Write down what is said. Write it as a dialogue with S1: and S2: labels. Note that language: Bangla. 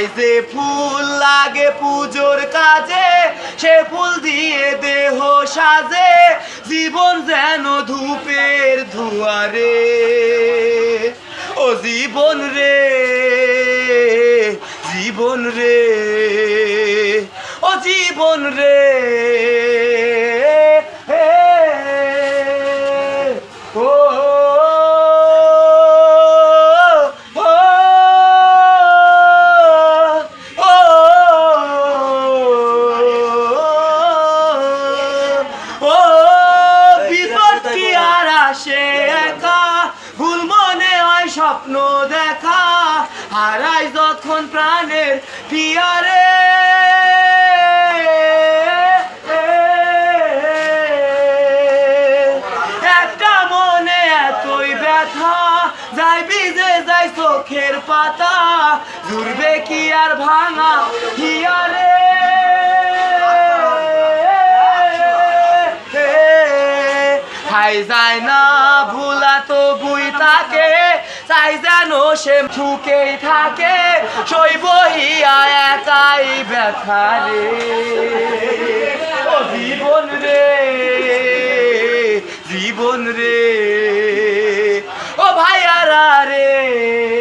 S1: ভাই যে ফুল লাগে পুজোর কাজে সে ফুল দিয়ে দেহ সাজে জীবন যেন ধূপের ধুয়ারে ও জীবন রে জীবন রে ও জীবন রে ও স্বপ্ন দেখা হারাই যখন প্রাণের পিয়ারে একটা মনে এতই ব্যথা যাই ভিজে যাই চোখের পাতা জুড়বে কি আর ভাঙা হিয়ারে খাই যায় না ভুলা তো বুই থাকে চাই যেন সে ঠুকেই থাকে সইব হিয়া একাই ব্যথা রে ও জীবন রে জীবন রে ও ভাইয়ারা রে।